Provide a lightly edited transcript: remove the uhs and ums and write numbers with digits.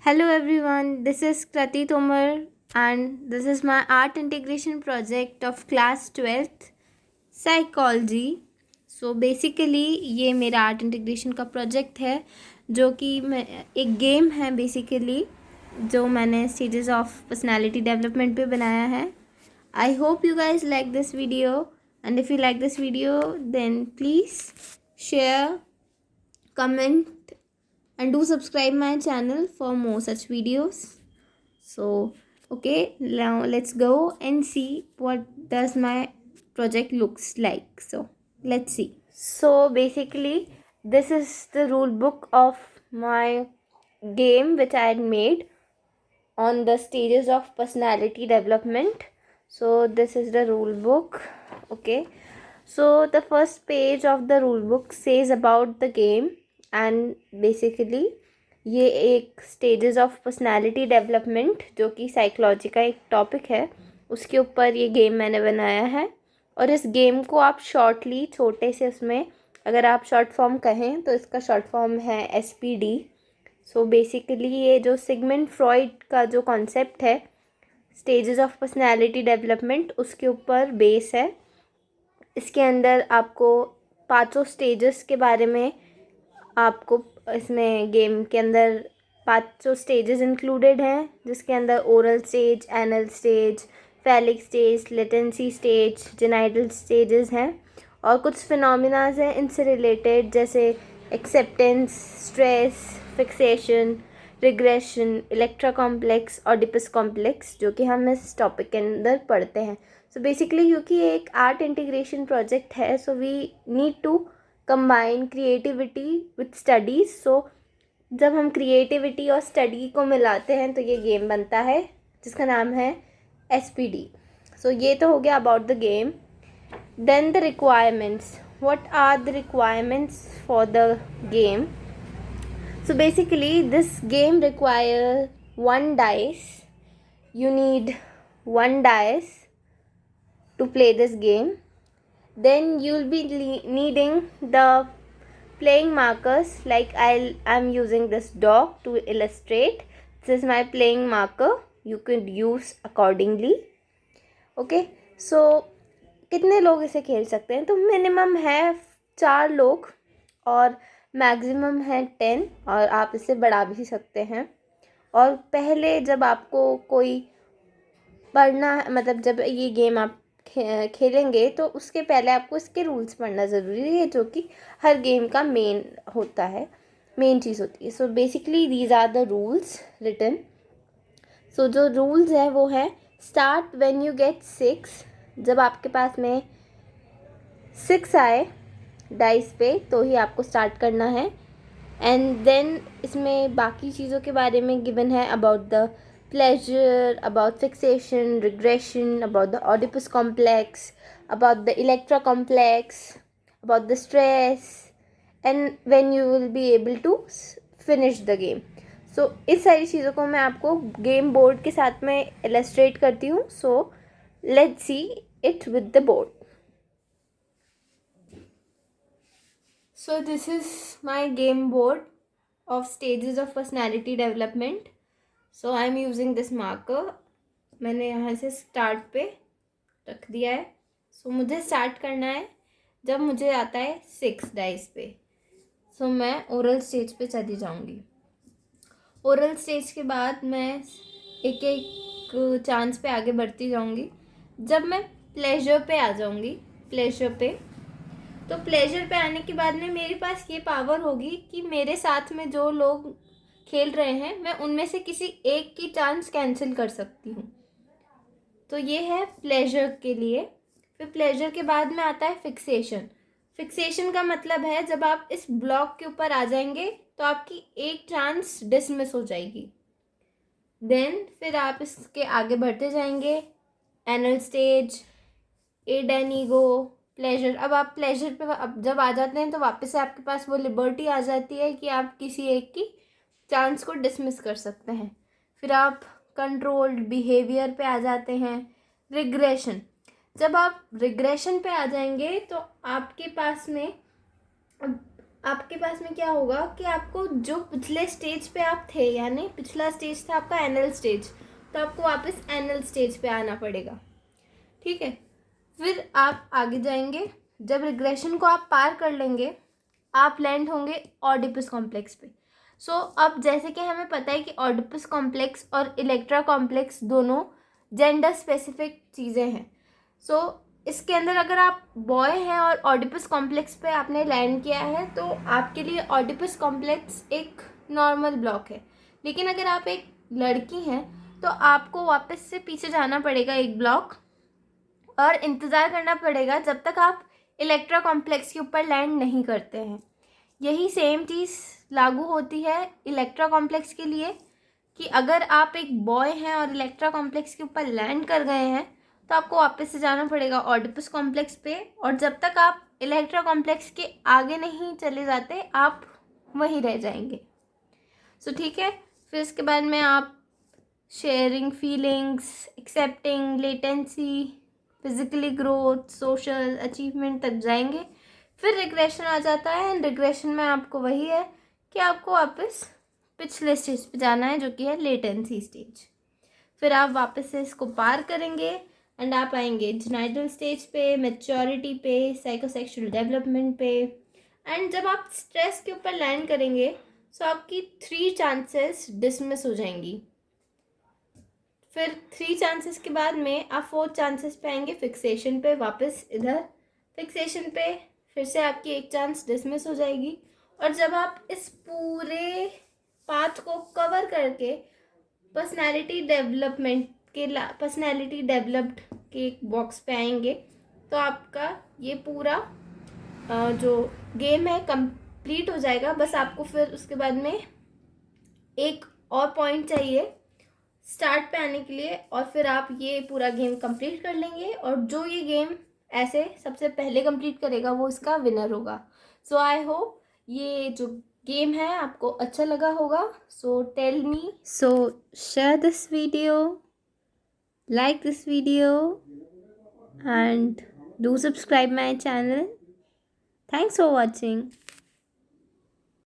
Hello everyone, this is Krati Tomar and this is my art integration project of class 12th psychology. So basically ये मेरा art integration का project है जो कि मैं एक गेम है बेसिकली जो मैंने स्टेजेस ऑफ पर्सनालिटी डेवलपमेंट पे बनाया है. I hope you guys like this video and if you like this video then please share, comment and do subscribe my channel for more such videos. So okay, now let's go and see what does my project looks like. So let's see. So basically this is the rule book of my game which I had made on the stages of personality development. So this is the rule book. Okay, so the first page of the rule book says about the game and basically ये एक stages of personality development जो कि psychology का एक topic है उसके ऊपर ये गेम मैंने बनाया है. और इस गेम को आप शॉर्टली छोटे से उसमें अगर आप शॉर्ट फॉर्म कहें तो इसका शॉर्ट फॉर्म है SPD. सो बेसिकली ये जो सिगमंड फ्रॉइड का जो कॉन्सेप्ट है स्टेजेस ऑफ पर्सनालिटी डेवलपमेंट उसके ऊपर बेस है. इसके अंदर आपको 5 स्टेजेस के बारे में आपको इसमें गेम के अंदर 5 स्टेजेस इंक्लूडेड हैं जिसके अंदर oral stage, anal stage, phallic stage, latency stage, genital stages हैं. और कुछ फिनोमिनाज हैं इनसे रिलेटेड जैसे acceptance, stress, fixation, regression, Electra complex, Oedipus complex जो कि हम इस टॉपिक के अंदर पढ़ते हैं. सो बेसिकली क्योंकि ये एक आर्ट इंटीग्रेशन प्रोजेक्ट है so we need to combine creativity with studies. So जब हम क्रिएटिविटी और स्टडी को मिलाते हैं तो ये गेम बनता है जिसका नाम है SPD. सो ये तो हो गया about the game. Then the requirements. What are the requirements for the game? So basically this game require 1 dice. You need 1 dice to play this game. Then you'll be needing the playing markers. Like I'm using this dog to illustrate. This is my playing marker. You could use accordingly. Okay, so कितने लोग इसे खेल सकते हैं? तो minimum है 4 लोग और मैक्सिमम है 10 और आप इसे बढ़ा भी सकते हैं. और पहले जब आपको कोई पढ़ना मतलब जब ये गेम आप खेलेंगे तो उसके पहले आपको इसके रूल्स पढ़ना ज़रूरी है जो कि हर गेम का मेन होता है, मेन चीज़ होती है. So basically these are the rules written. So जो रूल्स है वो है स्टार्ट व्हेन यू गेट 6. जब आपके पास में 6 आए डाइस पे तो ही आपको स्टार्ट करना है. एंड देन इसमें बाकी चीज़ों के बारे में गिवन है about the pleasure, about fixation, regression, about the Oedipus complex, about the Electra complex, about the stress, and when you will be able to finish the game. So इस सारी चीज़ों को मैं आपको गेम बोर्ड के साथ में illustrate करती हूँ. So let's see it with the board. So this is my game board of stages of personality development. So I am using this marker. मैंने यहाँ से स्टार्ट पे रख दिया है. सो मुझे स्टार्ट करना है जब मुझे आता है 6 डाइस पे. सो मैं ओरल स्टेज पे चली जाऊँगी. ओरल स्टेज के बाद मैं एक एक चांस पे आगे बढ़ती जाऊँगी. जब मैं प्लेजर पे आ जाऊँगी, प्लेजर पे तो प्लेजर पे आने के बाद में मेरे पास ये पावर होगी कि मेरे साथ में जो लोग खेल रहे हैं मैं उनमें से किसी एक की चांस कैंसिल कर सकती हूँ. तो ये है प्लेजर के लिए. फिर प्लेजर के बाद में आता है फिक्सेशन. फिक्सेशन का मतलब है जब आप इस ब्लॉक के ऊपर आ जाएंगे तो आपकी एक चांस डिसमिस हो जाएगी. देन फिर आप इसके आगे बढ़ते जाएंगे. Anal stage, id and ego, pleasure. अब आप प्लेजर पे अब जब आ जाते हैं तो वापस से आपके पास वो लिबर्टी आ जाती है कि आप किसी एक की चांस को डिसमिस कर सकते हैं. फिर आप कंट्रोल्ड बिहेवियर पे आ जाते हैं. रिग्रेशन. जब आप रिग्रेशन पे आ जाएंगे तो आपके पास में आपके पास में क्या होगा कि आपको जो पिछले स्टेज पे आप थे, यानी पिछला स्टेज था आपका एनल स्टेज, तो आपको वापस एनल स्टेज पे आना पड़ेगा, ठीक है। फिर आप आगे जाएंगे, जब रिग्रेशन को आप पार कर लेंगे आप लैंड होंगे ऑडिपस कॉम्प्लेक्स पे। सो अब जैसे कि हमें पता है कि ऑडिपस कॉम्प्लेक्स और इलेक्ट्रा कॉम्प्लेक्स दोनों जेंडर स्पेसिफिक चीज़ें हैं। सो इसके अंदर अगर आप बॉय हैं और ऑडिपस कॉम्प्लेक्स पे आपने लैंड किया है तो आपके लिए ऑडिपस कॉम्प्लेक्स एक नॉर्मल ब्लॉक है। लेकिन अगर आप एक लड़की हैं तो आपको वापस से पीछे जाना पड़ेगा एक ब्लॉक और इंतज़ार करना पड़ेगा जब तक आप इलेक्ट्रा कॉम्प्लेक्स के ऊपर लैंड नहीं करते हैं। यही सेम चीज़ लागू होती है इलेक्ट्रा कॉम्प्लेक्स के लिए कि अगर आप एक बॉय हैं और इलेक्ट्रा कॉम्प्लेक्स के ऊपर लैंड कर गए हैं तो आपको वापस से जाना पड़ेगा ऑडिपस कॉम्प्लेक्स पे, और जब तक आप इलेक्ट्रा कॉम्प्लेक्स के आगे नहीं चले जाते आप वहीं रह जाएंगे। सो ठीक है, फिर इसके बाद में आप sharing feelings, accepting latency, physically growth, social achievement तक जाएंगे। फिर रिग्रेशन आ जाता है, एंड रिग्रेशन में आपको वही है कि आपको वापस पिछले स्टेज पे जाना है जो कि है लेटेंसी स्टेज। फिर आप वापस से इसको पार करेंगे एंड आप आएंगे जेनाइटल स्टेज पे, मैच्योरिटी पे, साइकोसेक्सुअल डेवलपमेंट पे। एंड जब आप स्ट्रेस के ऊपर लैंड करेंगे तो आपकी 3 चांसेस डिसमिस हो जाएंगी। फिर 3 चांसेस के बाद में आप 4 चांसेस पे आएंगे फिक्सेशन पे, वापस इधर फिक्सेशन पे फिर से आपकी 1 चांस डिसमिस हो जाएगी। और जब आप इस पूरे पाथ को कवर करके पर्सनैलिटी डेवलप्ड के एक बॉक्स पे आएंगे तो आपका ये पूरा जो गेम है कंप्लीट हो जाएगा। बस आपको फिर उसके बाद में एक और पॉइंट चाहिए स्टार्ट पे आने के लिए, और फिर आप ये पूरा गेम कंप्लीट कर लेंगे, और जो ये गेम ऐसे सबसे पहले कंप्लीट करेगा वो इसका विनर होगा। सो आई होप ये जो गेम है आपको अच्छा लगा होगा। So tell me, so share this video, like this video, and do subscribe my channel. Thanks for watching.